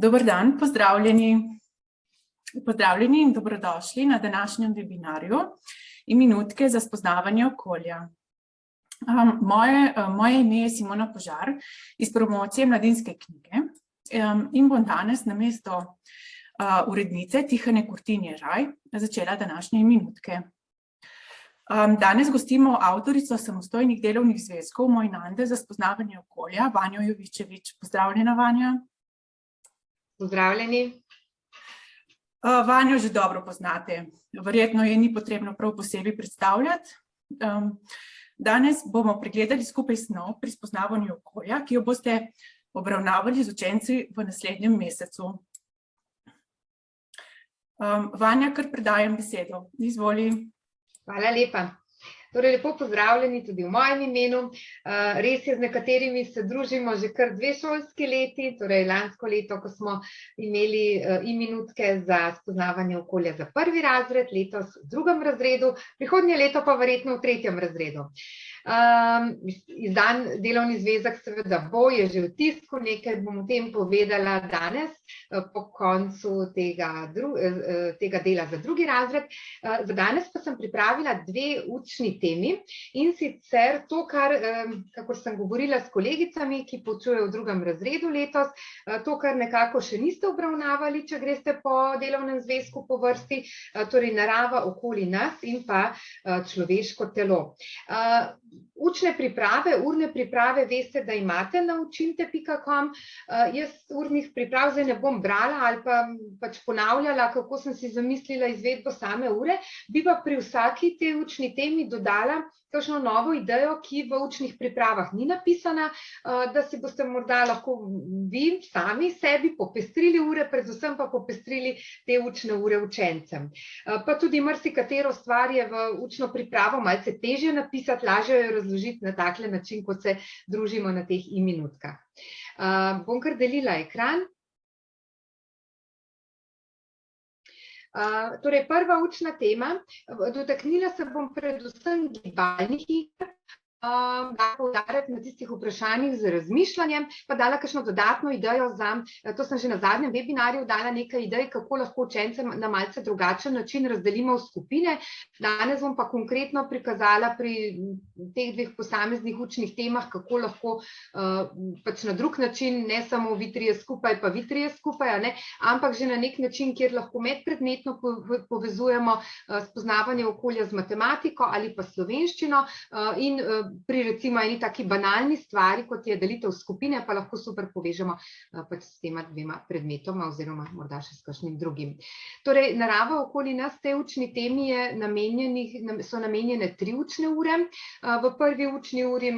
Dober dan, pozdravljeni in dobrodošli na današnjem webinarju in minutke za spoznavanje okolja. Moje ime je Simona Požar iz promocije Mladinske knjige in bom danes namesto urednice Tihane Kurtin-Jeraj začela današnje minutke. Danes gostimo avtorico samostojnih delovnih zvezkov Mojnande za spoznavanje okolja, Vanjo Jovičevič. Pozdravljena, Vanja. Pozdravljeni. Vanjo že dobro poznate, verjetno je ni potrebno prav posebej predstavljati. Danes bomo pregledali skupaj snov pri spoznavanju okolja, ki jo boste obravnavali z učenci v naslednjem mesecu. Vanja, kar predajam besedo. Izvoli. Hvala lepa. Torej, lepo pozdravljeni tudi v mojem imenu. Res je, z nekaterimi se družimo že kar 2 šolski leti, torej lansko leto, ko smo imeli minutke za spoznavanje okolja za 1. razred, letos v 2. razredu, prihodnje leto pa verjetno v 3. razredu. Izdan delovni zvezek seveda bo, je že v tisku, nekaj bom o tem povedala danes, po koncu tega dela za 2. razred. Za danes pa sem pripravila 2 učni temi, in sicer to, kakor sem govorila s kolegicami, ki poučujejo v 2. razredu letos, to, kar nekako še niste obravnavali, če greste po delovnem zvezku po vrsti, torej narava okoli nas in pa človeško telo. Učne priprave, urne priprave, veste, da imate na učimte.com. Jaz urnih priprav zdaj ne bom brala ali pa pač ponavljala, kako sem si zamislila izvedbo same ure, bi pa pri vsaki tej učni temi dodala kakšno novo idejo, ki v učnih pripravah ni napisana, da si boste morda lahko vi sami sebi popestrili ure, predvsem pa popestrili te učne ure učencem. Pa tudi marsikatero stvar je v učno pripravo malce težje napisati, lažje jo razložiti na takle način, kot se družimo na teh minutkah. Bom kar delila ekran. Torej, prva učna tema, dotaknila se bom predvsem gibalnih iger, da poudarjati na tistih vprašanjih z razmišljanjem, pa dala kakšno dodatno idejo to sem že na zadnjem webinarju dala nekaj idej, kako lahko učencem na malce drugačen način razdelimo v skupine. Danes bom pa konkretno prikazala pri teh 2 posameznih učnih temah, kako lahko pač na drug način, ne samo vi 3 skupaj, pa vi 3 skupaj, ampak že na nek način, kjer lahko medpredmetno povezujemo spoznavanje okolja z matematiko ali pa slovenščino in pri recimo eni taki banalni stvari, kot je delitev skupine, pa lahko super povežemo pač s tema 2 predmetoma oziroma morda še s kakšnim drugim. Torej, narava okoli nas, tej učni temi so namenjene 3 učne ure. V prvi učni uri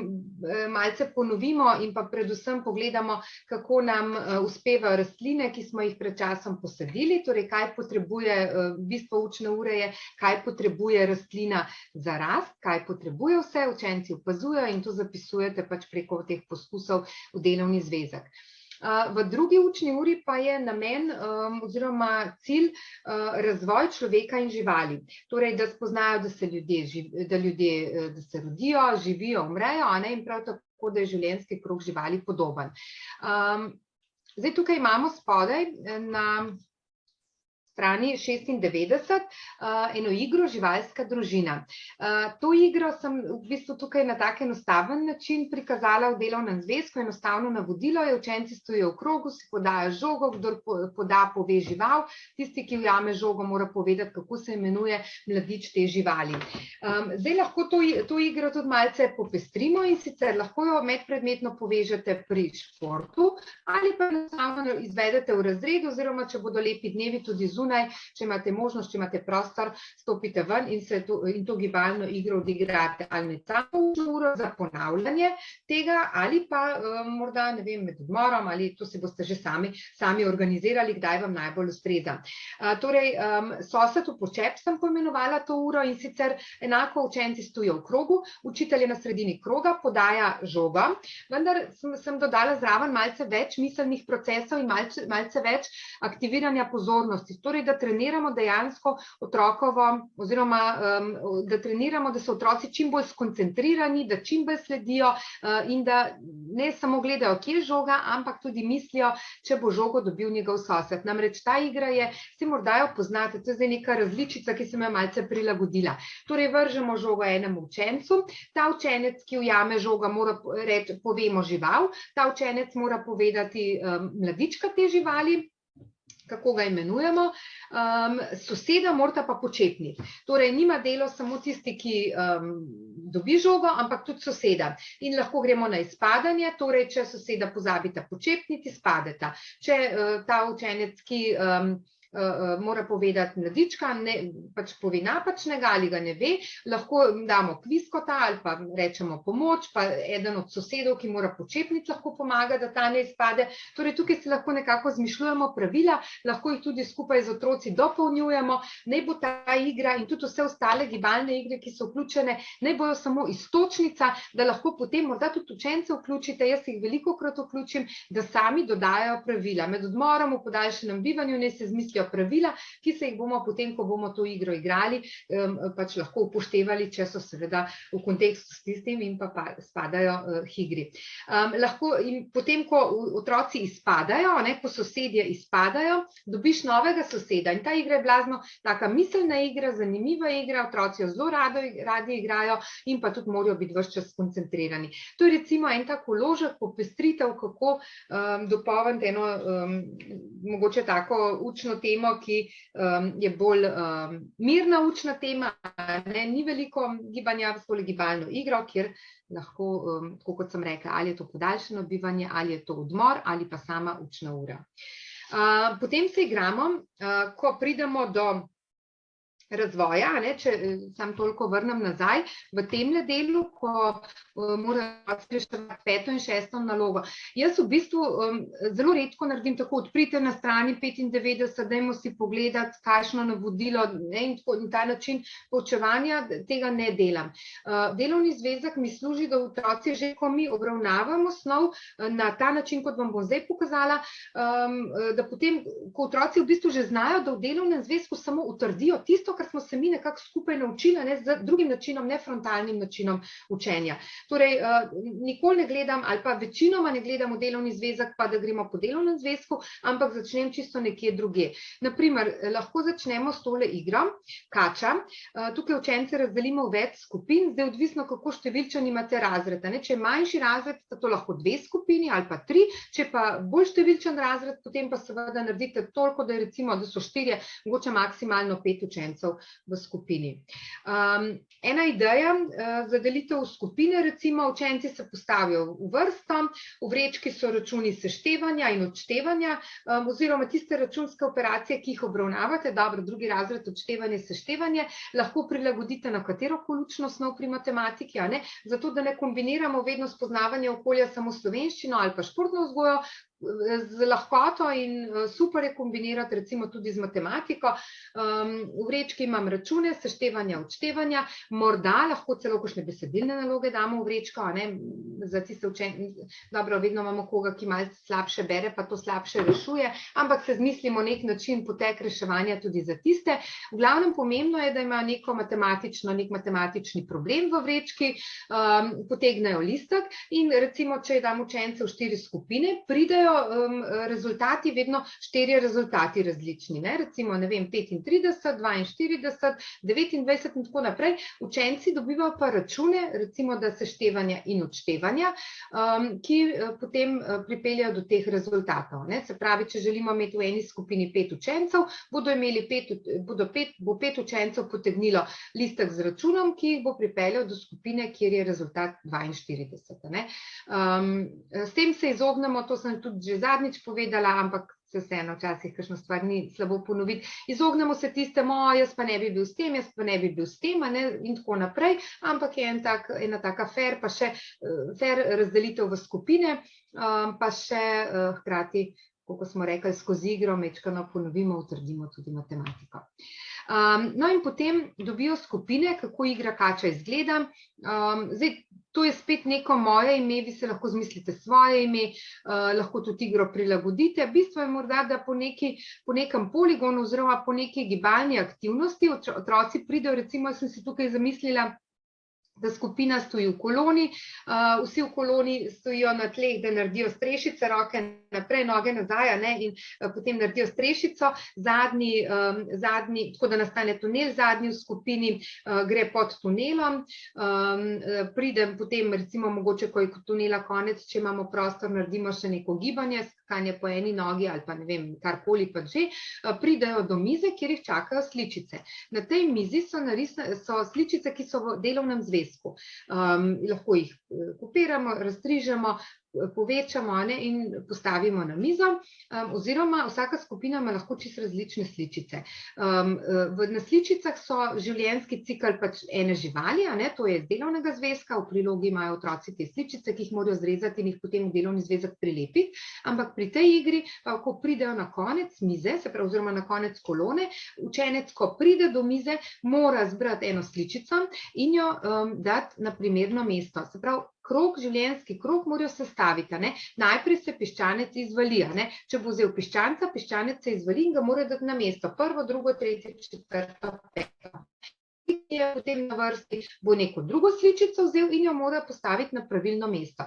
malce ponovimo in pa predvsem pogledamo, kako nam uspevajo rastline, ki smo jih pred časom posadili, torej kaj potrebuje, bistvo učne ure je, kaj potrebuje rastlina za rast, kaj potrebuje vse, učenci opazujejo in to zapisujete pač preko teh poskusov v delovni zvezek. V drugi učni uri pa je namen oziroma cilj razvoj človeka in živali. Torej, da spoznajo, da se rodijo, živijo, umrejo, in prav tako, da je življenjski krog živali podoben. Zdaj tukaj imamo spodaj na strani 96 eno igro Živalska družina. To igro sem v bistvu tukaj na tak enostaven način prikazala v delovnem zvezku. Enostavno navodilo je, učenci stojijo v krogu, si podajo žogo, kdor poda, pove žival, tisti, ki ujame žogo, mora povedati, kako se imenuje mladič te živali. Zdaj lahko to igro tudi malce popestrimo, in sicer lahko jo medpredmetno povežete pri športu ali pa enostavno izvedete v razredu, oziroma če bodo lepi dnevi tudi zunaj, če imate možnost, če imate prostor, stopite ven in to gibalno igro odigrate ali samo uro za ponavljanje tega, ali pa morda, ne vem, med odmorom, ali to si boste že sami organizirali, kdaj vam najbolj ustreza. Torej, sosed v počep sem poimenovala to uro, in sicer enako učenci stojijo v krogu, učitelj je na sredini kroga, podaja žogo, vendar sem dodala zraven malce več miselnih procesov in malce več aktiviranja pozornosti. Torej, torej, da treniramo dejansko otrokovo, oziroma da treniramo, da so otroci čim bolj skoncentrirani, da čim bolj sledijo in da ne samo gledajo, kje je žoga, ampak tudi mislijo, če bo žogo dobil njegov sosed. Namreč ta igra je, se morda jo poznate, to je zdaj neka različica, ki sem jo malce prilagodila. Torej, vržemo žogo enemu učencu, ta učenec, ki ujame žoga, mora reči, povemo žival, ta učenec mora povedati mladička te živali, kako ga imenujemo, soseda morata pa počepniti. Torej, nima delo samo tisti, ki dobi žogo, ampak tudi soseda. In lahko gremo na izpadanje, torej, če soseda pozabita počepniti, izpadeta. Če ta učenec, ki mora povedati mladička, pač pove napačnega ali ga ne ve, lahko damo kviskota ali pa rečemo pomoč, pa eden od sosedov, ki mora počepniti, lahko pomaga, da ta ne izpade. Torej, tukaj si lahko nekako zmišljujemo pravila, lahko jih tudi skupaj z otroci dopolnjujemo, naj bo ta igra in tudi vse ostale gibalne igre, ki so vključene, naj bojo samo iztočnica, da lahko potem morda tudi učence vključite, jaz jih velikokrat vključim, da sami dodajajo pravila. Med odmorom v podaljšanem bivanju naj se zmislijo pravila, ki se jih bomo potem, ko bomo to igro igrali, pač lahko upoštevali, če so seveda v kontekstu s tem in pa spadajo k igri. Lahko in potem, ko otroci izpadajo, ko sosedje izpadajo, dobiš novega soseda in ta igra je blazno taka miselna igra, zanimiva igra, otroci jo zelo radi igrajo in pa tudi morajo biti ves čas skoncentrirani. To je recimo en tak vložek, popestritev, kako dopolniti eno mogoče tako učno temo, ki je bolj mirna učna tema, ni veliko gibanja, zgolj gibalno igro, kjer lahko, tako kot sem rekla, ali je to podaljšano bivanje, ali je to odmor, ali pa sama učna ura. Potem se igramo, ko pridemo do razvoja, če sam toliko vrnem nazaj, v temle delu, ko morajo reševati 5. in 6. nalogo. Jaz v bistvu zelo redko naredim tako, odprite na strani 95, dajmo si pogledati, kakšno navodilo in ta način poučevanja, tega ne delam. Delovni zvezek mi služi, da otroci že, ko mi obravnavamo snov na ta način, kot vam bom zdaj pokazala, da potem, ko otroci v bistvu že znajo, da v delovnem zvezku samo utrdijo tisto, kar smo se mi nekako skupaj naučili, z drugim načinom, ne frontalnim načinom učenja. Torej, nikoli ne gledam, ali pa večinoma ne gledam v delovni zvezek, pa da gremo po delovnem zvezku, ampak začnem čisto nekje drugje. Naprimer, lahko začnemo s tole igro, kača. Tukaj učence razdelimo v več skupin, zdaj odvisno, kako številčen imate razred. Če je manjši razred, sta to lahko 2 skupini ali pa 3, če pa bolj številčen razred, potem pa seveda naredite toliko, da je recimo, da so 4, mogoče maksimalno 5 učencev v skupini. Ena ideja za delitev v skupine, recimo učenci se postavijo v vrsto, v vrečki so računi seštevanja in odštevanja, oziroma tiste računske operacije, ki jih obravnavate, dobro, drugi razred odštevanje, seštevanje, lahko prilagodite na katerokoli učno snov pri matematiki, zato da ne kombiniramo vedno spoznavanje okolja samo slovenščino ali pa športno vzgojo, z lahkoto in super je kombinirati recimo tudi z matematiko. V vrečki imam račune, seštevanja, odštevanja, morda lahko celo kakšne besedilne naloge damo v vrečko, za tiste učence, dobro, vedno imamo koga, ki malce slabše bere, pa to slabše rešuje, ampak se zmislimo nek način potek reševanja tudi za tiste. V glavnem pomembno je, da imajo nek matematični problem v vrečki, potegnejo listek in recimo, če dam učence v 4 skupine, pridejo rezultati, vedno 4 rezultati različni, recimo, 35, 42, 29 in tako naprej. Učenci dobivajo pa račune, recimo, da seštevanja in odštevanja, ki potem pripeljajo do teh rezultatov. Se pravi, če želimo imeti v eni skupini 5 učencev, bo 5 učencev potegnilo listek z računom, ki jih bo pripeljal do skupine, kjer je rezultat 42. S tem se izognemo, to sem tudi že zadnjič povedala, ampak se vseeno včasih kakšno stvar ni slabo ponoviti. Izognemo se tistemu, jaz pa ne bi bil s tem, jaz pa ne bi bil s tem, in tako naprej, ampak je ena taka fair, pa še fair razdelitev v skupine, pa še hkrati, kako smo rekli, skozi igro mečkano ponovimo, utrdimo tudi matematiko. No in potem dobijo skupine, kako igra kača izgleda. Zdaj, To je spet neko moje ime, vi se lahko zmislite svoje ime, lahko tudi igro prilagodite. Bistvo je morda, da po nekem poligonu oziroma po neki gibalni aktivnosti otroci pridejo, recimo, jaz sem si tukaj zamislila, da skupina stoji v koloni, vsi v koloni stojijo na tleh, da naredijo strešice, roke naprej, noge nazaj, in potem naredijo strešico, zadnji, tako da nastane tunel, zadnji v skupini gre pod tunelom, pride potem recimo mogoče, ko je tunela konec, če imamo prostor, naredimo še neko gibanje, skakanje po eni nogi ali pa ne vem, karkoli pa že, pridejo do mize, kjer jih čakajo sličice. Na tej mizi so sličice, ki so v delovnem zvezku. Lahko jih kopiramo, razstrižemo, povečamo in postavimo na mizo, oziroma vsaka skupina ima lahko čisto različne sličice. Na sličicah so življenjski cikel pač ene živali, to je iz delovnega zvezka, v prilogi imajo otroci te sličice, ki jih morajo zrezati in jih potem v delovni zvezek prilepiti, ampak pri tej igri, pa ko pridejo na konec mize, se pravi oziroma na konec kolone, učenec, ko pride do mize, mora zbrati eno sličico in jo dati na primerno mesto. Se pravi, življenjski krog morajo sestaviti. Najprej se piščanec izvali. Če bo vzel piščanca, piščanec se izvali in ga mora dati na mesto. Prvo, drugo, tretje, četrto, peto. Ki je potem na vrsti, bo neko drugo sličico vzel in jo mora postaviti na pravilno mesto.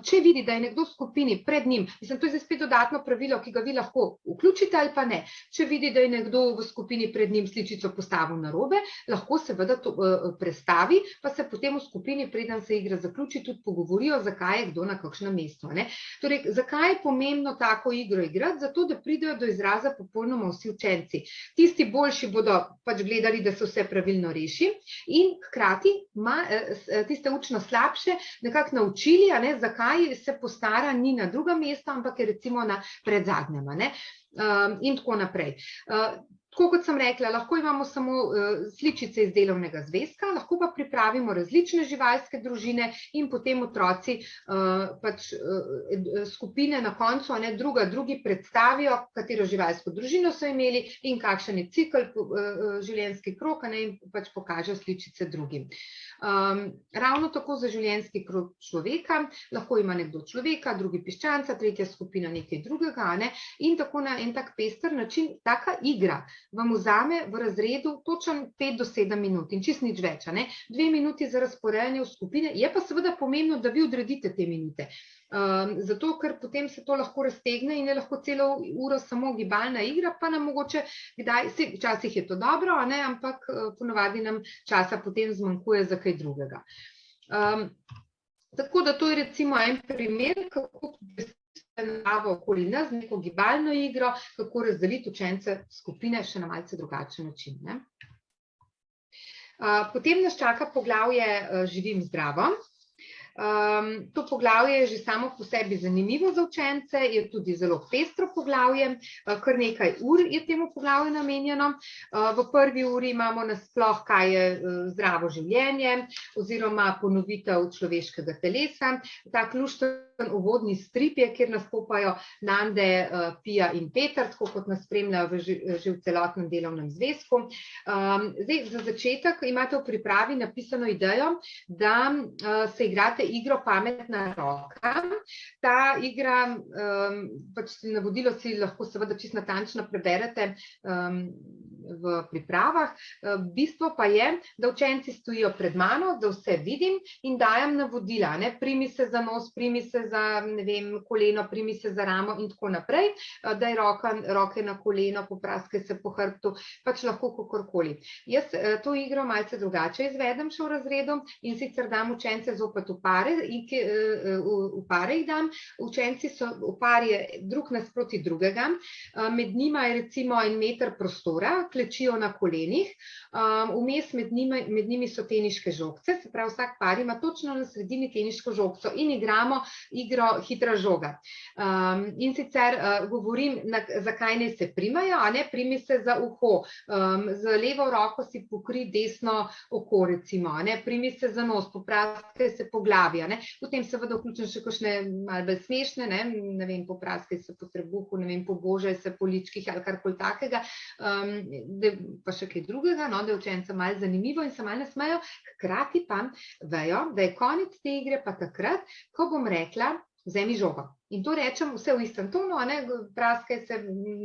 Če vidi, da je nekdo v skupini pred njim, mislim, to je spet dodatno pravilo, ki ga vi lahko vključite ali pa ne. Če vidi, da je nekdo v skupini pred njim sličico postavil narobe, lahko seveda to prestavi, pa se potem v skupini, preden se igra zaključi, tudi pogovorijo, zakaj je kdo na kakšnem mestu. Torej, zakaj je pomembno tako igro igrati? Zato, da pridejo do izraza popolnoma vsi učenci. Tisti boljši bodo pač gledali, da se vse pravilno reši, in hkrati tiste učno slabše nekako naučili, zakaj se postara ni na drugem mestu, ampak je recimo na predzadnjem, in tako naprej. Tako kot sem rekla, lahko imamo samo sličice iz delovnega zvezka, lahko pa pripravimo različne živalske družine in potem otroci skupine na koncu, drugi predstavijo, katero živalsko družino so imeli in kakšen je cikel, življenjski krog, in pač pokažejo sličice drugim. Ravno tako za življenjski krog človeka, lahko ima nekdo človeka, drugi piščanca, tretja skupina nekaj drugega, in tako na en tak pester način. Taka igra vam vzame v razredu točno 5 do 7 minut in čist nič več. 2 minuti za razporejanje v skupine, je pa seveda pomembno, da vi odredite te minute. Zato, ker potem se to lahko raztegne in je lahko celo uro samo gibalna igra, pa nam mogoče včasih je to dobro, ampak ponavadi nam časa potem zmanjkuje za kaj drugega. Tako da to je recimo en primer, kako naravo okoli nas, neko gibalno igro, kako razdeliti učence skupine še na malce drugačen način. Potem nas čaka poglavje Živim zdravo. To poglavje je že samo po sebi zanimivo za učence, je tudi zelo pestro poglavje, kar nekaj ur je temu poglavju namenjeno. V prvi uri imamo nasploh, kaj je zdravo življenje oziroma ponovitev človeškega telesa. Tak lušten uvodni strip je, kjer nastopajo Nande, Pija in Peter, tako kot nas spremljajo že v celotnem delovnem zvezku. Zdaj, za začetek imate v pripravi napisano idejo, da se igrate igro Pametna roka. Ta igra, pač navodilo si lahko seveda čisto natančno preberete v pripravah. Bistvo pa je, da učenci stojijo pred mano, da vse vidim in dajem navodila. Primi se za nos, primi se za, ne vem, koleno, primi se za ramo in tako naprej. Daj roke na koleno, popraskaj se po hrbtu, pač lahko kakorkoli. Jaz to igro malce drugače izvedem še v razredu in sicer dam učence zopet v pare, v pare jih dam. Učenci so v pari drug nasproti drugega, med njima je recimo 1 meter prostora, klečijo na kolenih, vmes med njimi so teniške žogce, se pravi vsak par ima točno na sredini teniško žogco in igramo igro Hitra žoga. In sicer govorim, zakaj naj se primajo, primi se za uho, z levo roko si pokri desno oko recimo, primi se za nos, popraskaj se po glavi. postavijo. Potem seveda vključim še kakšne malo bolj smešne, ne vem, po praskaj se po trebuhu, ne vem, po božaj se po ličkih ali karkoli takega, pa še kaj drugega, da je učencem malo zanimivo in se malo nasmejo. Hkrati pa vejo, da je konec te igre pa takrat, ko bom rekla, vzemi žogo. In to rečem vse v istem tonu, praskaj se,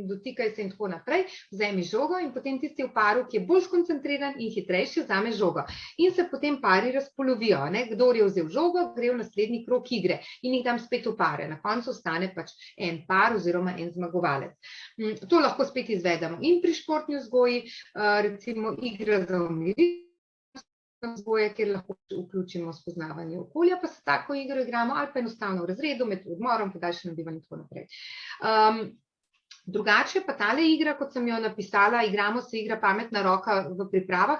dotikaj se in tako naprej, vzemi žogo in potem tisti v paru, ki je bolj skoncentriran in hitrejši, vzame žogo. In se potem pari razpolovijo. Kdor je vzel žogo, gre v naslednji krog igre in jih dam spet v pare. Na koncu ostane pač en par oziroma en zmagovalec. To lahko spet izvedemo in pri športni vzgoji, recimo igra za umiritev vzgoje, kjer lahko vključimo spoznavanje okolja, pa se tako igro igramo, ali pa enostavno v razredu, med odmorom, podaljšanem bivanju in tako naprej. Drugače pa tale igra, kot sem jo napisala, igramo se igra pametna roka v pripravah,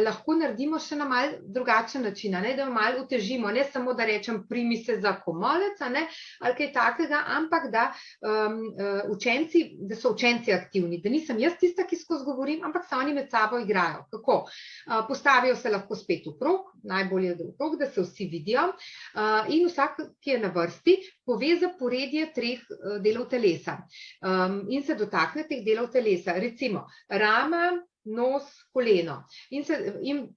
lahko naredimo še na mal drugačen način, da jo mal utežimo, ne samo da rečem primi se za komolec, ali kaj takega, ampak da so učenci aktivni, da nisem jaz tista, ki skozi govorim, ampak se oni med sabo igrajo. Kako? Postavijo se lahko spet v krog, najbolje v krog, da se vsi vidijo, in vsak, ki je na vrsti, pove zaporedje 3 delov telesa. In se dotakne teh delov telesa, recimo rama, nos, koleno. In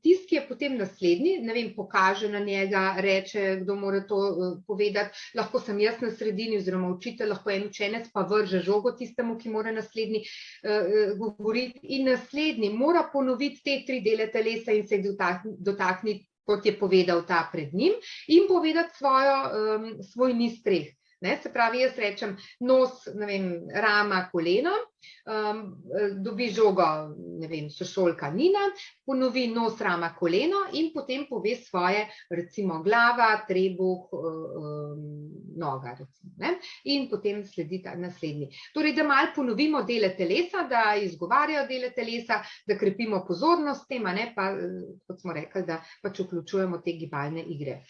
tisti, ki je potem naslednji, ne vem, pokaže na njega, reče, kdo mora to povedati, lahko sem jaz na sredini oziroma učitelj, lahko en učenec pa vrže žogo tistemu, ki mora naslednji govoriti, in naslednji mora ponoviti te 3 dele telesa in se dotakniti, kot je povedal ta pred njim, in povedati svoj niz 3. Se pravi, jaz rečem nos, ne vem, rama, koleno, dobi žogo, ne vem, sošolka Nina, ponovi nos, rama, koleno in potem pove svoje, recimo glava, trebuh, noga, recimo, in potem sledi naslednji. Torej, da malo ponovimo dele telesa, da izgovarjajo dele telesa, da krepimo pozornost tem, pa, kot smo rekli, da pač vključujemo te gibalne igre.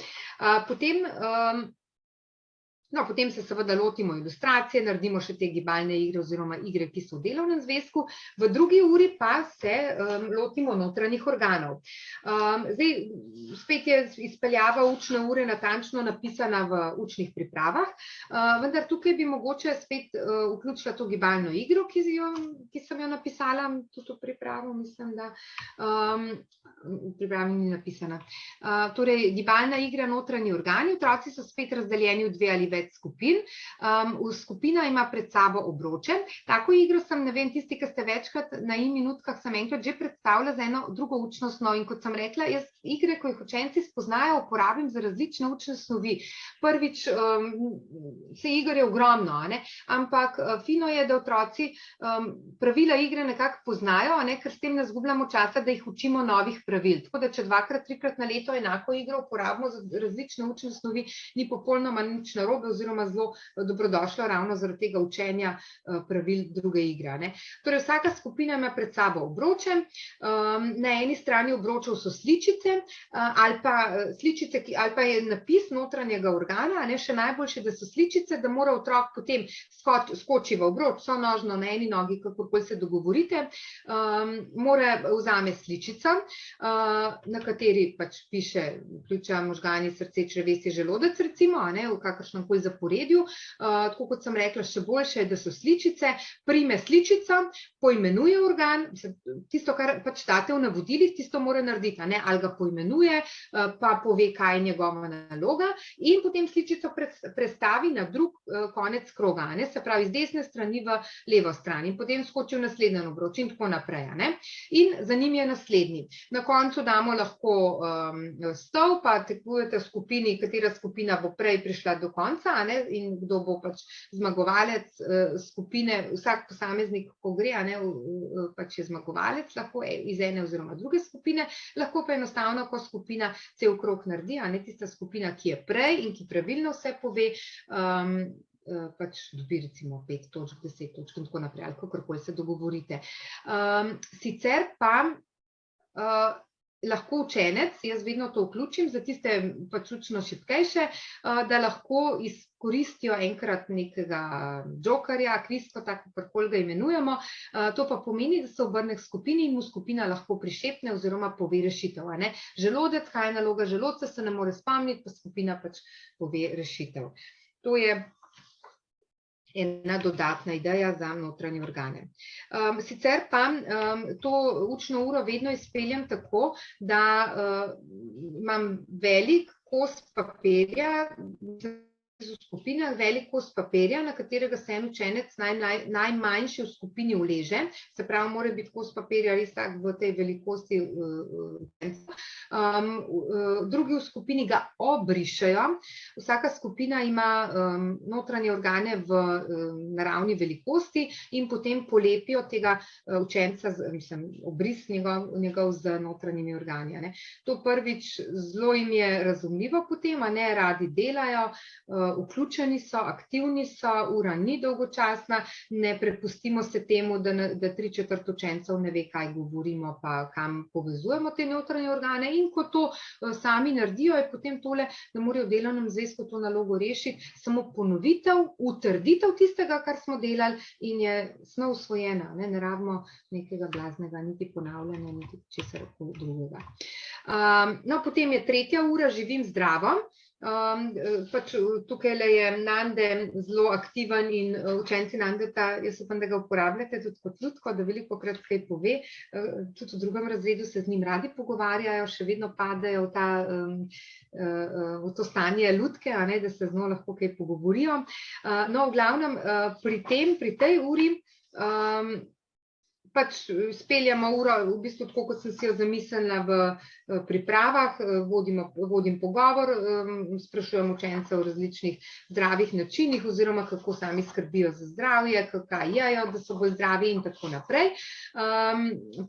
Potem se seveda lotimo ilustracije, naredimo še te gibalne igre oziroma igre, ki so v delovnem zvezku, v drugi uri pa se lotimo notranjih organov. Zdaj, spet je izpeljava učne ure natančno napisana v učnih pripravah, vendar tukaj bi mogoče spet vključila to gibalno igro, ki sem jo napisala, tudi v pripravo, mislim, da v pripravi ni napisana. Torej, gibalna igra notranji organi, otroci so spet razdeljeni v 2 ali več skupin. Skupina ima pred sabo obroče. Tako igro sem, ne vem, tisti, ki ste večkrat na minutkah, sem enkrat že predstavila za eno drugo učno snov. In kot sem rekla, jaz igre, ko jih učenci spoznajo, uporabim za različne učne snovi. Prvič, se iger je ogromno, ampak fino je, da otroci pravila igre nekako poznajo, ker s tem ne zgubljamo časa, da jih učimo novih pravil. Tako da, če 2-krat, 3-krat na leto enako igro uporabimo za različne učne snovi, ni popolnoma nič narobe oziroma zelo dobrodošlo ravno zaradi tega učenja pravil druge igre. Torej, vsaka skupina ima pred sabo obroče. Na eni strani obročev so sličice ali pa je napis notranjega organa, še najboljše, da so sličice, da mora otrok potem skoči v obroč, sonožno na eni nogi, kakorkoli se dogovorite, mora vzame sličico, na kateri pač piše pljuča, možgani, srce, črevesje, želodec, recimo, v kakršnem koli zaporedju. Tako kot sem rekla, še boljše je, da so sličice, prime sličico, poimenuje organ, tisto, kar pač date v navodilih, tisto mora narediti, ali ga poimenuje, pa pove, kaj je njegova naloga, in potem sličico prestavi na drug konec kroga, se pravi, z desne strani v levo stran, in potem skoči v naslednji obroč in tako naprej. In za njim je naslednji. Na koncu damo lahko stol, pa tekmujete v skupini, katera skupina bo prej prišla do konca, in kdo bo pač zmagovalec skupine, vsak posameznik, ko gre, pač je zmagovalec, lahko iz ene oziroma druge skupine, lahko pa enostavno, ko skupina cel krog naredi, tista skupina, ki je prej in ki pravilno vse pove, pač dobi recimo 5 točk, 10 točk in tako naprej, ali kakorkoli se dogovorite. Sicer pa lahko učenec, jaz vedno to vključim za tiste pač učno šibkejše, da lahko izkoristijo enkrat nekega jokerja, kvizko, tako kakorkoli ga imenujemo. To pa pomeni, da se obrne k skupini in mu skupina lahko prišepne oziroma pove rešitev. Želodec, kaj je naloga želodca, se ne more spomniti, pa skupina pač pove rešitev. To je ena dodatna ideja za notranje organe. Sicer pa to učno uro vedno izpeljem tako, da imam velik kos papirja, v skupinah velik kos papirja, na katerega se en učenec najmanjši v skupini uleže, se pravi, mora biti kos papirja res tak v tej velikosti učenca. Drugi v skupini ga obrišejo, vsaka skupina ima notranje organe v naravni velikosti in potem polepijo tega učenca, obris njegov z notranjimi organi. To prvič zelo jim je razumljivo potem, radi delajo, vključeni so, aktivni so, ura ni dolgočasna, ne prepustimo se temu, da 3/4 učencev ne ve, kaj govorimo, pa kam povezujemo te notranje organe, in ko to sami naredijo, je potem tole, da morajo v delovnem zvezku to nalogo rešiti, samo ponovitev, utrditev tistega, kar smo delali, in je snov usvojena, ne rabimo nekega blaznega, niti ponavljanja, niti česar drugega. No, potem je 3. ura, živim zdravo. Pač tukaj je Nande zelo aktiven in učenci Nandeta, jaz upam, da ga uporabljate tudi kot lutko, da velikokrat kaj pove, tudi v 2. razredu se z njim radi pogovarjajo, še vedno padejo v to stanje lutke, da se z njo lahko kaj pogovorijo. No, v glavnem, pri tej uri pač speljamo uro, v bistvu tako, kot sem si jo zamislila v pripravah, vodim pogovor, sprašujem učence o različnih zdravih načinih oziroma kako sami skrbijo za zdravje, kaj jejo, da so bolj zdravi in tako naprej.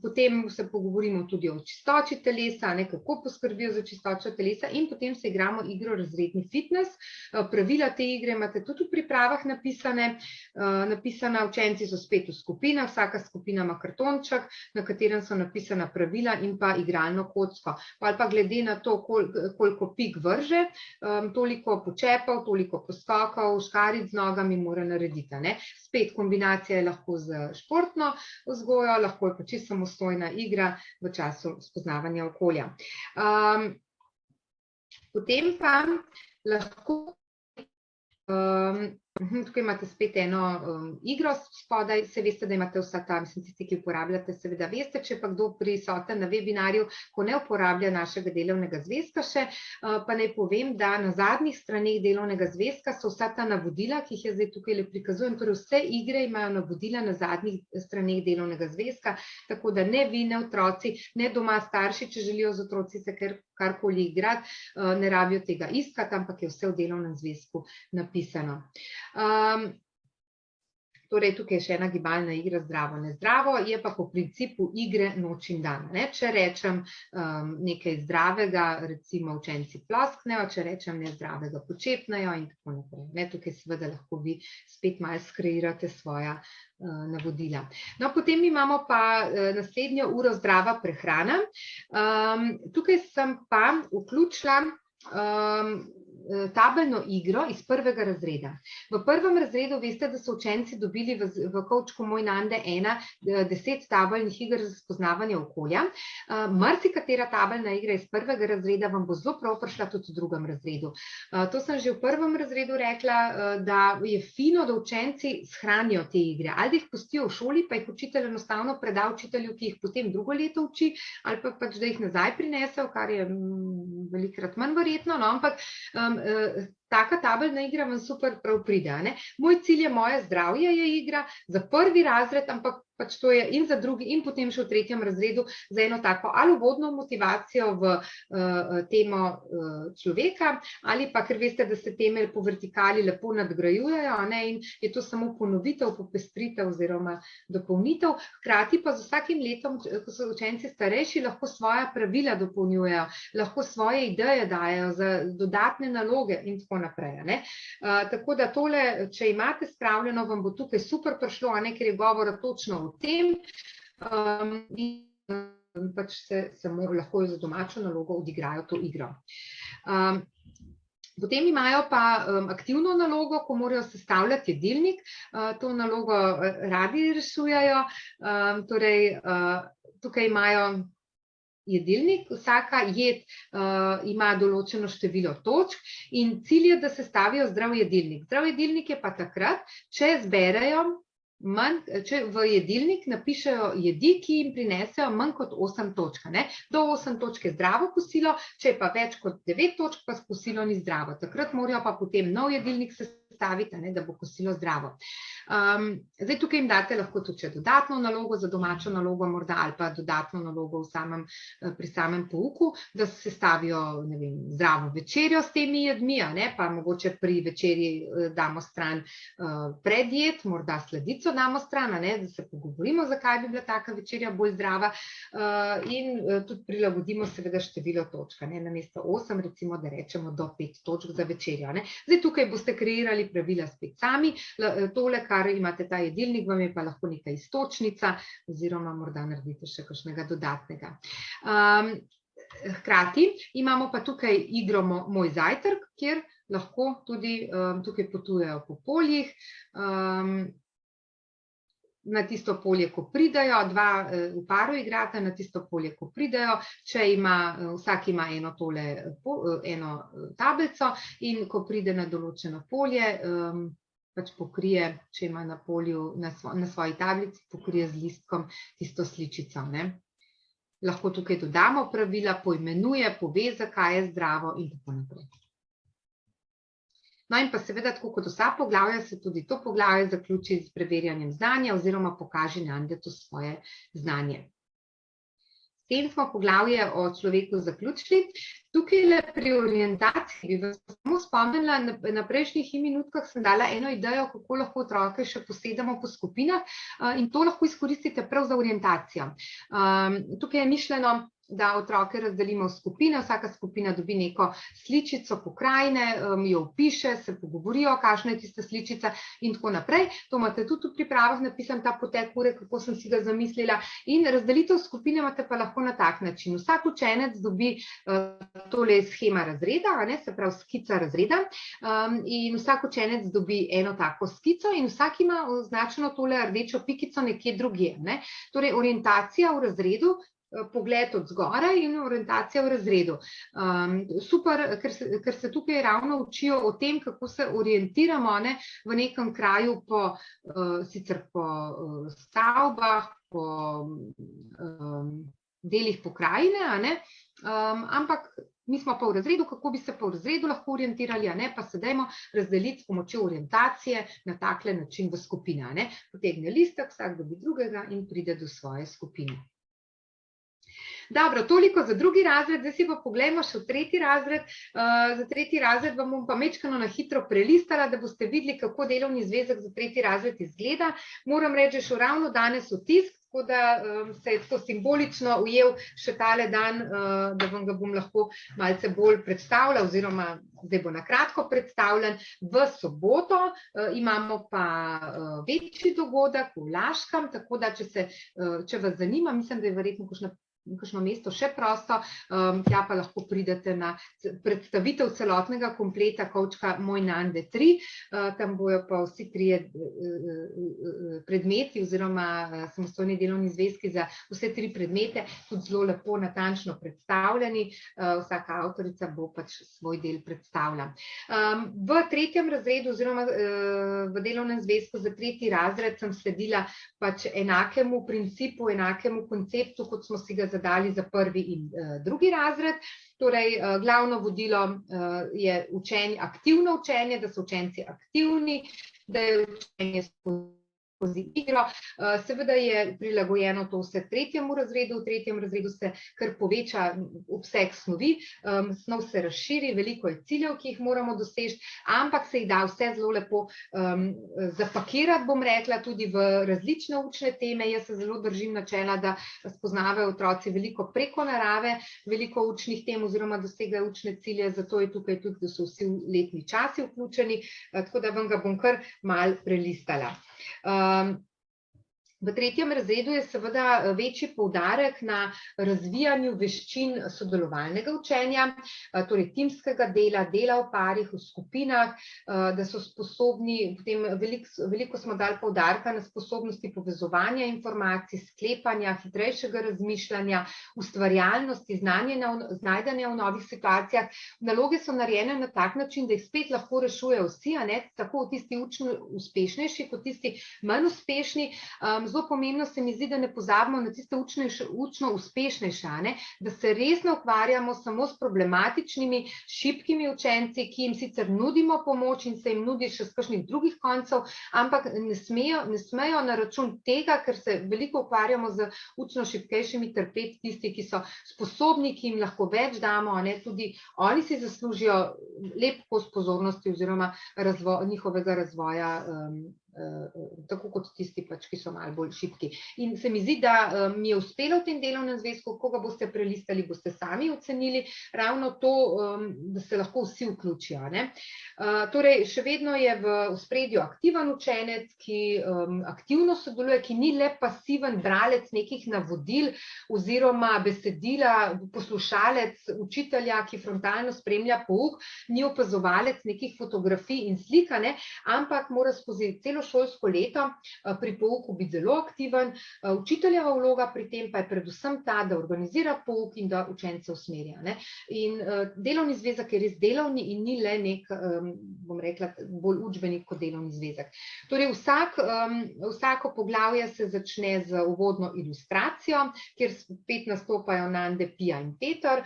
Potem se pogovorimo tudi o čistoči telesa, kako poskrbijo za čistočo telesa, in potem se igramo igro Razredni fitness. Pravila te igre imate tudi v pripravah napisana, učenci so spet v skupinah, vsaka skupina ima kartonček, na katerem so napisana pravila in pa igralno kocko. Ali pa glede na to, koliko pik vrže, toliko počepov, toliko poskokov, škaric z nogami mora narediti. Spet kombinacija je lahko z športno vzgojo, lahko je pa čisto samostojna igra v času spoznavanja okolja. Potem pa lahko tukaj imate spet eno igro spodaj, se veste, da imate vsa ta, mislim, tisti, ki uporabljate, seveda veste, če pa kdo prisoten na webinarju, ko ne uporablja našega delovnega zvezka še, pa naj povem, da na zadnjih straneh delovnega zvezka so vsa ta navodila, ki jih jaz zdaj tukaj le prikazujem, torej vse igre imajo navodila na zadnjih straneh delovnega zvezka, tako da ne vi, ne otroci, ne doma starši, če želijo z otroci se karkoli igrati, ne rabijo tega iskati, ampak je vse v delovnem zvezku napisano. Torej, tukaj je še ena gibalna igra Zdravo, nezdravo, je pa po principu igre noč in dan. Če rečem nekaj zdravega, recimo učenci plosknejo, če rečem nezdravega, počepnejo in tako naprej. Tukaj seveda lahko vi spet malo skreirate svoja navodila. No, potem imamo pa naslednjo uro Zdrava prehrana. Tukaj sem pa vključila tabelno igro iz 1. razreda. V 1. razredu veste, da so učenci dobili v kovčku Moj Nande 10 tabelnih iger za spoznavanje okolja. Marsikatera tabelna igra iz 1. razreda vam bo zelo prav prišla tudi v 2. razredu. To sem že v 1. razredu rekla, da je fino, da učenci shranijo te igre, ali da jih pustijo v šoli, pa jih učitelj enostavno preda učitelju, ki jih potem drugo leto uči, ali pa pač, da jih nazaj prinesejo, kar je velikrat manj verjetno, no, ampak taka tabelna igra vam super prav pride. Moj cilj je moje zdravje je igra za 1. razred, ampak pač to je in za 2. in potem še v 3. razredu za eno tako ali uvodno motivacijo v temo človeka, ali pa, ker veste, da se teme po vertikali lepo nadgrajujejo, in je to samo ponovitev, popestritev oziroma dopolnitev. Hkrati pa z vsakim letom, ko so učenci starejši, lahko svoja pravila dopolnjujejo, lahko svoje ideje dajo za dodatne naloge in tako naprej. Tako da tole, če imate spravljeno, vam bo tukaj super prišlo, ker je govora točno o tem. pač se lahko za domačo nalogo odigrajo to igro. Potem imajo pa aktivno nalogo, ko morajo sestavljati jedilnik. To nalogo radi rešujejo. Torej, tukaj imajo jedilnik, vsaka jed ima določeno število točk in cilj je, da sestavijo zdrav jedilnik. Zdrav jedilnik je pa takrat, če zberejo če v jedilnik napišejo jedi, ki jim prinesejo manj kot 8 točk. Do 8 točk je zdravo kosilo, če je pa več kot 9 točk, pa kosilo ni zdravo. Takrat morajo pa potem nov jedilnik sestaviti, da bo kosilo zdravo. Zdaj tukaj jim date lahko tudi dodatno nalogo za domačo nalogo morda ali pa dodatno nalogo pri samem pouku, da sestavijo zdravo večerjo s temi jedmi, pa mogoče pri večerji damo stran predjed, morda sladico damo stran, da se pogovorimo, zakaj bi bila taka večerja bolj zdrava in tudi prilagodimo seveda število točk. Namesto 8 recimo, da rečemo do 5 točk za večerjo. Zdaj tukaj boste kreirali pravila spet sami, tole, kar imate ta jedilnik, vam je pa lahko neka iztočnica oziroma morda naredite še kakšnega dodatnega. Hkrati imamo pa tukaj igro Moj zajtrk, kjer lahko tudi tukaj potujejo po poljih, na tisto polje, ko pridejo, dva v paru igrata, na tisto polje, ko pridejo, vsak ima eno tablico in ko pride na določeno polje, pač pokrije, če ima na polju, na svoji tablici, pokrije z listkom tisto sličico. Lahko tukaj dodamo pravila, poimenuje, pove, zakaj je zdravo in tako naprej. No in pa seveda, tako kot vsa poglavja, se tudi to poglavje zaključi z preverjanjem znanja oziroma pokaži Nandetu svoje znanje. S tem smo poglavje o človeku zaključili. Tukaj pri orientaciji bi vas samo spomnila, na prejšnjih minutkah sem dala eno idejo, kako lahko otroke še posedamo po skupinah in to lahko izkoristite prav za orientacijo. Tukaj je mišljeno, da otroke razdelimo v skupine, vsaka skupina dobi neko sličico pokrajine, jo opiše, se pogovorijo, kakšna je tista sličica in tako naprej. To imate tudi v pripravah napisan ta potek ure, kako sem si ga zamislila. In razdelitev skupine imate pa lahko na tak način. Vsak učenec dobi tole shema razreda, se pravi skica razreda, in vsak učenec dobi eno tako skico in vsak ima označeno tole rdečo pikico nekje drugje. Torej orientacija v razredu, pogled od zgoraj in orientacija v razredu. Super, ker se tukaj ravno učijo o tem, kako se orientiramo v nekem kraju sicer po stavbah, po delih pokrajine, ampak mi smo pa v razredu, kako bi se pa v razredu lahko orientirali, pa se dajmo razdeliti s pomočjo orientacije na takle način v skupine. Potegne listek, vsak dobi drugega in pride do svoje skupine. Dobro, toliko za drugi razred, zdaj si pa poglejmo še v tretji razred. Za tretji razred vam bom pa majčkeno na hitro prelistala, da boste videli, kako delovni zvezek za tretji razred izgleda. Moram reči, že šel ravno danes v tisk, tako da se je tako simbolično ujel še tale dan, da vam ga bom lahko malce bolj predstavila, oziroma zdaj bo na kratko predstavljen. V soboto imamo pa večji dogodek v Laškem, tako da če vas zanima, mislim, da je verjetno kakšno mesto še prosto, tja pa lahko pridete na predstavitev celotnega kompleta kovčka Moj Nande 3, tam bojo pa vsi trije predmeti oziroma samostojni delovni zvezki za vse tri predmete tudi zelo lepo natančno predstavljeni, vsaka avtorica bo pač svoj del predstavila. V tretjem razredu oziroma v delovnem zvezku za tretji razred sem sledila pač enakemu principu, enakemu konceptu, kot smo si ga zadali za prvi in drugi razred. Torej, glavno vodilo je aktivno učenje, da so učenci aktivni, da je učenje skozi igro. Seveda je prilagojeno to vse tretjemu razredu. V tretjem razredu se kar poveča obseg snovi, snov se razširi, veliko je ciljev, ki jih moramo doseči, ampak se jih da vse zelo lepo zapakirati, bom rekla, tudi v različne učne teme. Jaz se zelo držim načela, da spoznavajo otroci veliko preko narave, veliko učnih tem oziroma dosegajo učne cilje, zato je tukaj tudi, da so vsi letni časi vključeni, tako da vam ga bom kar malo prelistala. V 3. razredu je seveda večji poudarek na razvijanju veščin sodelovalnega učenja, torej timskega dela, dela v parih, v skupinah, da so sposobni, potem veliko smo dali poudarka na sposobnosti povezovanja informacij, sklepanja, hitrejšega razmišljanja, ustvarjalnosti, znajdenja v novih situacijah. Naloge so narejene na tak način, da jih spet lahko rešujejo vsi, tako tisti učno uspešnejši kot tisti manj uspešni. Zelo pomembno se mi zdi, da ne pozabimo na tiste učno uspešnejše, da se res ne ukvarjamo samo s problematičnimi, šibkimi učenci, ki jim sicer nudimo pomoč in se jim nudi še z kakšnih drugih koncev, ampak ne smejo na račun tega, ker se veliko ukvarjamo z učno šibkejšimi, trpeti tisti, ki so sposobni, ki jim lahko več damo, tudi oni si zaslužijo lep kos pozornosti oziroma njihovega razvoja, tako kot tisti, ki so malo bolj šibki. In se mi zdi, da mi je uspelo v tem delovnem zvezku, ko ga boste prelistali, boste sami ocenili ravno to, da se lahko vsi vključijo. Torej, še vedno je v ospredju aktiven učenec, ki aktivno sodeluje, ki ni le pasiven bralec nekih navodil oziroma besedila, poslušalec učitelja, ki frontalno spremlja pouk, ni opazovalec nekih fotografij in slik, ampak mora skozi celo šolsko leto pri pouku biti zelo aktiven. Učiteljeva vloga pri tem pa je predvsem ta, da organizira pouk in da učence usmerja. In delovni zvezek je res delovni in ni le nek, bom rekla, bolj učbenik kot delovni zvezek. Torej, vsako poglavje se začne z uvodno ilustracijo, kjer spet nastopajo Nande, Pija in Peter.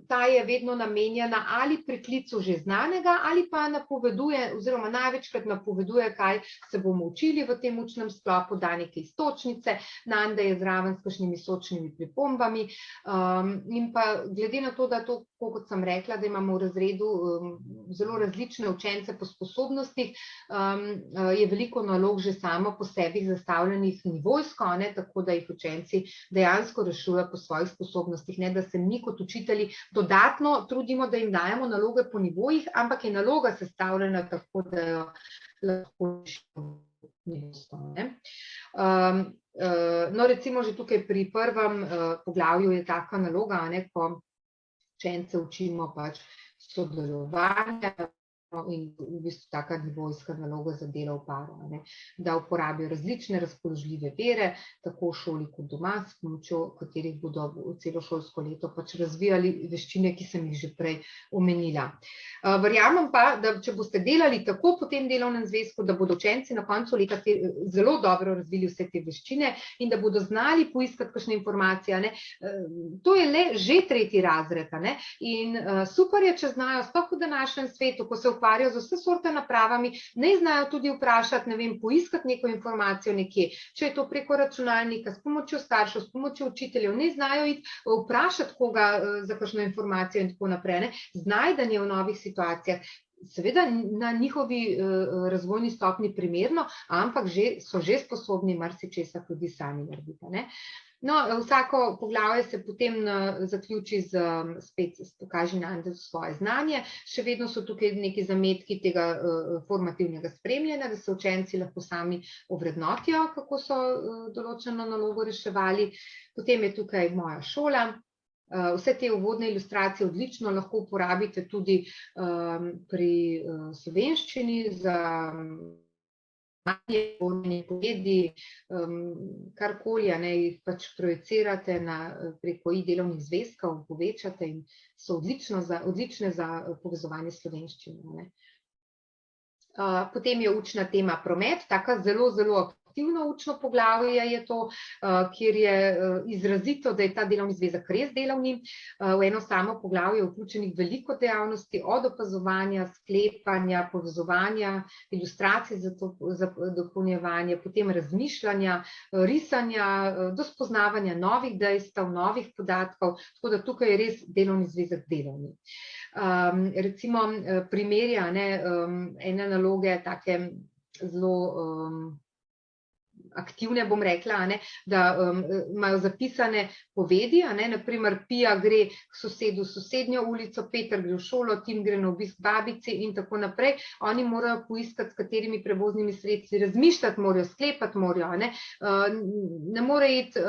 Ta je vedno namenjena ali priklicu že znanega ali pa napoveduje oziroma največkrat napoveduje, kaj se bomo učili v tem učnem sklopu, da neke iztočnice, Nanda je zraven s kakšnimi sočnimi pripombami. In pa glede na to, da to, kot sem rekla, da imamo v razredu zelo različne učence po sposobnostih, je veliko nalog že samo po sebi zastavljenih nivojsko, tako da jih učenci dejansko rešujejo po svojih sposobnostih, ne da se mi kot učitelji dodatno trudimo, da jim dajemo naloge po nivojih, ampak je naloga sestavljena tako, da jo lahko rešimo. No, recimo že tukaj pri prvem poglavju je taka naloga, ko učence učimo pač sodelovanja in v bistvu taka nivojska naloga za delo v paru, da uporabijo različne razpoložljive vire, tako v šoli kot doma, s pomočjo katerih bodo celo šolsko leto pač razvijali veščine, ki sem jih že prej omenila. Verjamem pa, da če boste delali tako po tem delovnem zvezku, da bodo učenci na koncu leta zelo dobro razvili vse te veščine in da bodo znali poiskati kakšne informacije. To je le že 3. razred. In super je, če znajo, sploh v današnjem svetu, ko se ukvarjajo z vse sorte napravami, ne znajo tudi vprašati, poiskati neko informacijo nekje, če je to preko računalnika, s pomočjo staršev, s pomočjo učiteljev, ne znajo iti vprašati koga za kakšno informacijo in tako naprej. Znajdanje v novih situacijah, seveda na njihovi razvojni stopnji primerno, ampak so že sposobni marsičesa tudi sami narediti. No, vsako poglavje se potem zaključi spet pokaži Nande svoje znanje. Še vedno so tukaj neki zametki tega formativnega spremljanja, da se učenci lahko sami ovrednotijo, kako so določeno nalogo reševali. Potem je tukaj moja šola. Vse te uvodne ilustracije odlično lahko uporabite tudi pri slovenščini za povedi, karkoli, jih pač projecirate preko delovnih zvezkov, povečate in so odlične za povezovanje slovenščine. Potem je učna tema promet, taka zelo, zelo aktivno učno poglavje je to, kjer je izrazito, da je ta delovni zvezek res delovni. V eno samo poglavje je vključenih veliko dejavnosti, od opazovanja, sklepanja, povezovanja, ilustracij za dopolnjevanje, potem razmišljanja, risanja, do spoznavanja novih dejstev, novih podatkov, tako da tukaj je res delovni zvezek delovni. Recimo primerja ene naloge, take zelo aktivne, bom rekla, da imajo zapisane povedi, naprimer Pija gre k sosedu v sosednjo ulico, Peter gre v šolo, Tim gre na obisk babici in tako naprej. Oni morajo poiskati, s katerimi prevoznimi sredstvi, razmišljati morajo, sklepati morajo. Ne more iti,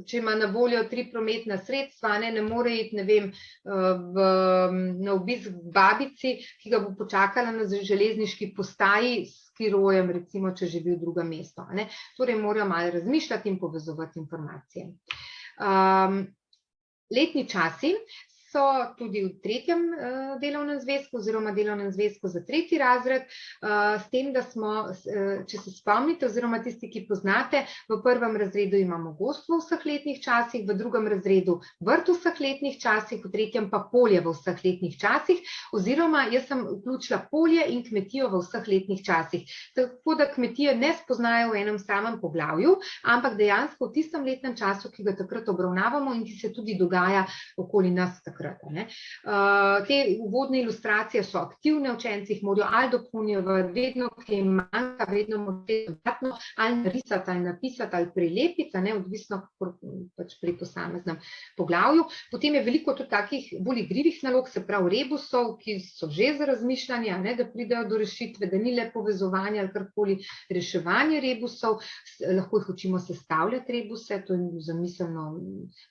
če ima na voljo 3 prometna sredstva, ne more iti, ne vem, na obisk babici, ki ga bo počakala na železniški postaji s kirojem, recimo, če živi v drugem mestu. Torej morajo malo razmišljati in povezovati informacije. Letni časi so tudi v 3. delovnem zvezku oziroma delovnem zvezku za 3. razred, s tem, da smo, če se spomnite oziroma tisti, ki poznate, v 1. razredu imamo gostvo v vseh letnih časih, v 2. razredu vrt v vseh letnih časih, v 3. pa polje v vseh letnih časih, oziroma jaz sem vključila polje in kmetijo v vseh letnih časih. Tako da kmetije ne spoznajo v enem samem poglavju, ampak dejansko v tistem letnem času, ki ga takrat obravnavamo in ki se tudi dogaja okoli nas takrat. Te uvodne ilustracije so aktivne, učenci jih morajo ali dopolnjevati, vedno, ki jim manjka, vedno morajo dodatno ali narisati, ali napisati, ali prilepiti, odvisno pač pri posameznem poglavju. Potem je veliko tudi takih bolj igrivih nalog, se pravi rebusov, ki so že za razmišljanje, da pridejo do rešitve, da ni le povezovanje ali karkoli, reševanje rebusov, lahko jih učimo sestavljati rebuse, to je zamiselno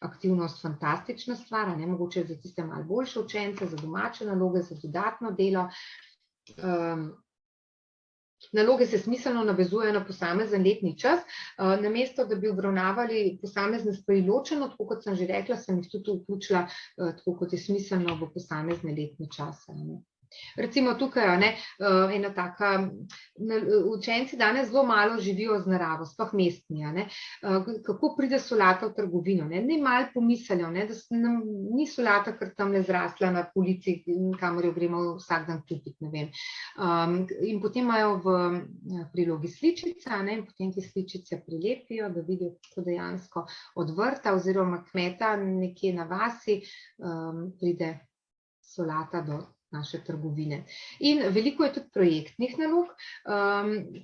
aktivnost fantastična stvar, mogoče za tiste malo boljše učence, za domače naloge, za dodatno delo. Naloge se smiselno navezujejo na posamezen letni čas, namesto da bi obravnavali posamezne stvari ločeno, tako kot sem že rekla, sem jih tudi vključila, tako kot je smiselno v posamezne letne čase. Recimo tukaj ena taka, učenci danes zelo malo živijo z naravo, sploh mestni, kako pride solata v trgovino, ne malo pomislijo, da nam ni solata kar tamle zrasla na polici, kamor jo gremo vsak dan kupiti, ne vem. In potem imajo v prilogi sličice, in potem te sličice prilepijo, da vidijo, kako dejansko od vrta oziroma kmeta nekje na vasi pride solata do naše trgovine. In veliko je tudi projektnih nalog,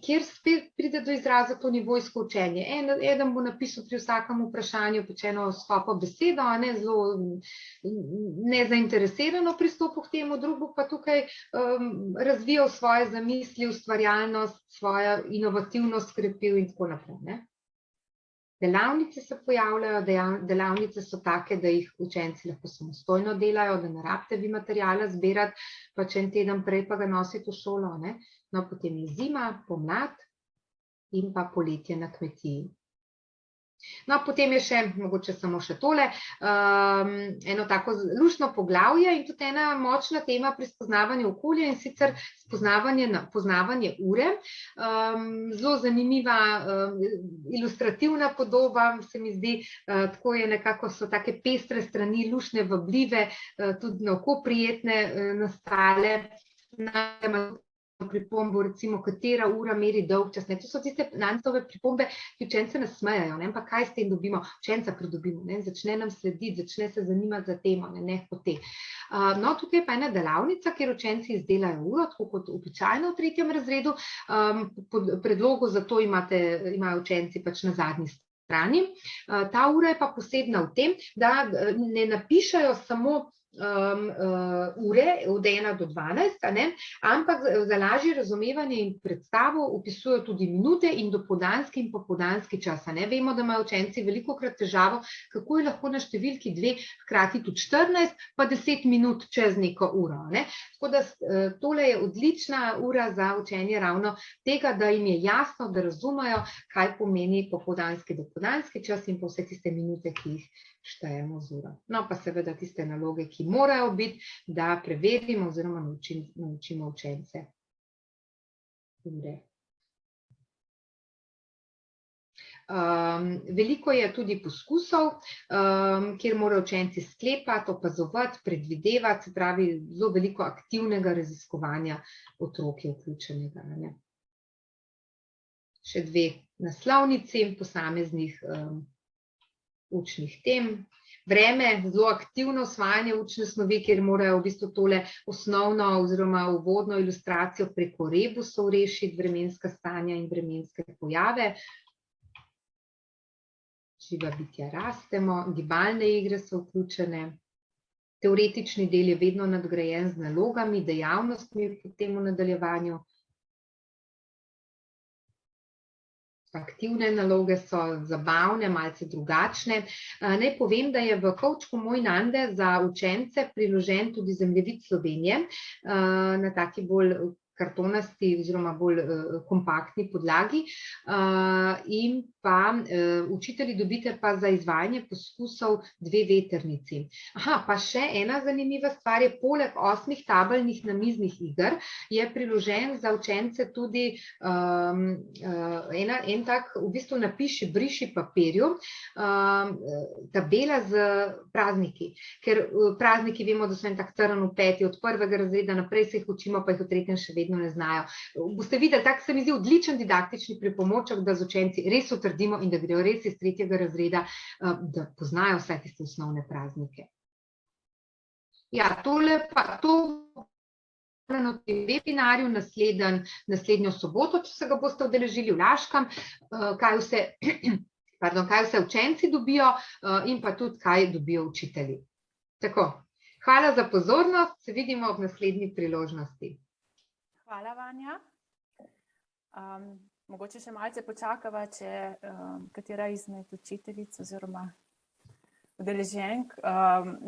kjer spet pride do izraza to nivojsko učenje. Eden bo napisal pri vsakem vprašanju pač eno skopo besedo, zelo nezainteresirano pristopil k temu, drug bo pa tukaj razvijal svoje zamisli, ustvarjalnost, svojo inovativnost krepil in tako naprej. Delavnice se pojavljajo, delavnice so take, da jih učenci lahko samostojno delajo, da ne rabite vi materijala zbirati, pa če en teden prej pa ga nosite v šolo. No, potem je zima, pomlad in pa poletje na kmetiji. No, potem je še, mogoče samo še tole, eno tako luštno poglavje in tudi ena močna tema pri spoznavanju okolja in sicer poznavanje ure. Zelo zanimiva ilustrativna podoba, se mi zdi, tako je nekako so take pestre strani, luštne, vabljive, tudi na oko prijetne nastale. Pripombo, recimo, katera ura meri dolgčas. To so tiste Nanetove pripombe, ki učence nasmejajo, pa kaj s tem dobimo? Učenca pridobimo, začne nam slediti, začne se zanimati za temo, ne hote. No, tukaj pa ena delavnica, kjer učenci izdelajo uro, tako kot običajno v 3. razredu. Predlogo za to imajo učenci pač na zadnji strani. Ta ura je pa posebna v tem, da ne napišajo samo ure od 1 do 12, ampak za lažje razumevanje in predstavo upisujejo tudi minute in dopoldanski in popoldanski čas. Vemo, da imajo učenci velikokrat težavo, kako je lahko na številki 2 hkrati tudi 14 pa 10 minut čez neko uro. Tako da tole je odlična ura za učenje ravno tega, da jim je jasno, da razumejo, kaj pomeni popoldanski, dopoldanski čas in pa vse tiste minute, ki jih štejemo z uro. No, pa seveda tiste naloge, ki morajo biti, da preverimo oziroma naučimo učence ure. Veliko je tudi poskusov, kjer morajo učenci sklepati, opazovati, predvidevati, se pravi, zelo veliko aktivnega raziskovanja otrok je vključenega. Še 2 naslovnici posameznih učnih tem. vreme, zelo aktivno osvajanje učne snovi, kjer morajo v bistvu tole osnovno oziroma uvodno ilustracijo preko rebusov rešiti vremenska stanja in vremenske pojave. Živa bitja rastemo, gibalne igre so vključene. Teoretični del je vedno nadgrajen z nalogami, dejavnostmi v tem nadaljevanju. Aktivne naloge so zabavne, malce drugačne. Naj povem, da je v kovčku Moj Nande za učence priložen tudi zemljevid Slovenije na taki bolj kartonasti oziroma bolj kompaktni podlagi in pa učitelji dobite pa za izvajanje poskusov 2 vetrnici. Aha, pa še ena zanimiva stvar je, poleg 8 tabelnih namiznih iger je priložen za učence tudi en tak, v bistvu napiši, briši papirju, tabela z prazniki. Ker prazniki vemo, da so en tak trn v peti, od 1. razreda naprej se jih učimo, pa jih v 3. še vedno ne znajo. Boste videli, tak se mi zdi odličen didaktični pripomoček, da z učenci res utrdimo in da grejo res iz 3. razreda, da poznajo vse tiste osnovne praznike. Ja, tole pa to na tem webinarju naslednjo soboto, če se ga boste udeležili v Laškem, kaj vse učenci dobijo in pa tudi, kaj dobijo učitelji. Tako, hvala za pozornost, se vidimo ob naslednji priložnosti. Hvala, Vanja. Mogoče še malce počakava, če katera izmed učiteljic oziroma udeleženk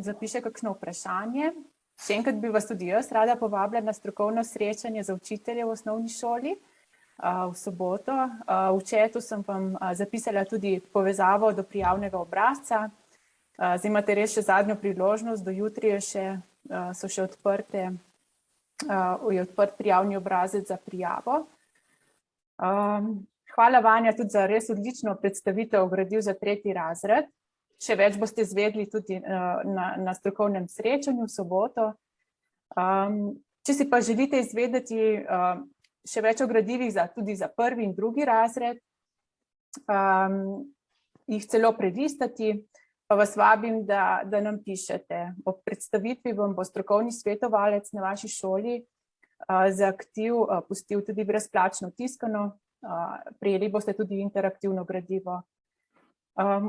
zapiše kakšno vprašanje. Še enkrat bi vas tudi jaz rada povabila na strokovno srečanje za učitelje v osnovni šoli v soboto. V chatu sem vam zapisala tudi povezavo do prijavnega obrazca. Zdaj imate res še zadnjo priložnost, do jutri so še je odprt prijavni obrazec za prijavo. Hvala, Vanja, tudi za res odlično predstavitev gradiv za 3. razred. Še več boste izvedeli tudi na strokovnem srečanju v soboto. Če si pa želite izvedeti še več o gradivih tudi za 1. in 2. razred, jih celo prelistati, pa vas vabim, da nam pišete. Ob predstavitvi vam bo strokovni svetovalec na vaši šoli za aktiv pustil tudi brezplačno tiskano, prejeli boste tudi interaktivno gradivo.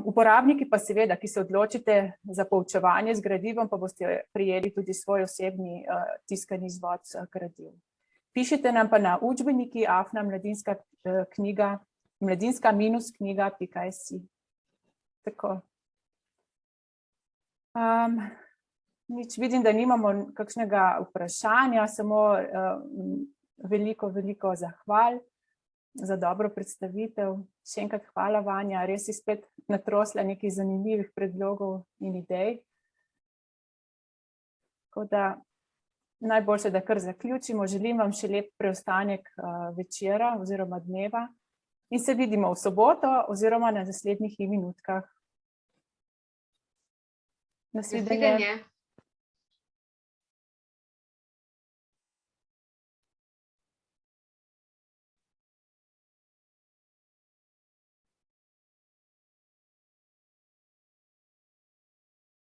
Uporabniki pa seveda, ki se odločite za poučevanje z gradivom, pa boste prejeli tudi svoj osebni tiskani izvod gradiv. Pišite nam pa na učbeniki mladinska-knjiga.si. Tako. Vidim, da nimamo kakšnega vprašanja, samo veliko zahval za dobro predstavitev. Še enkrat hvala, Vanja, res si spet natrosla nekaj zanimivih predlogov in idej. Tako da najboljše, da kar zaključimo. Želim vam še lep preostanek večera oziroma dneva in se vidimo v soboto oziroma na naslednjih minutkah. Nasvidenje.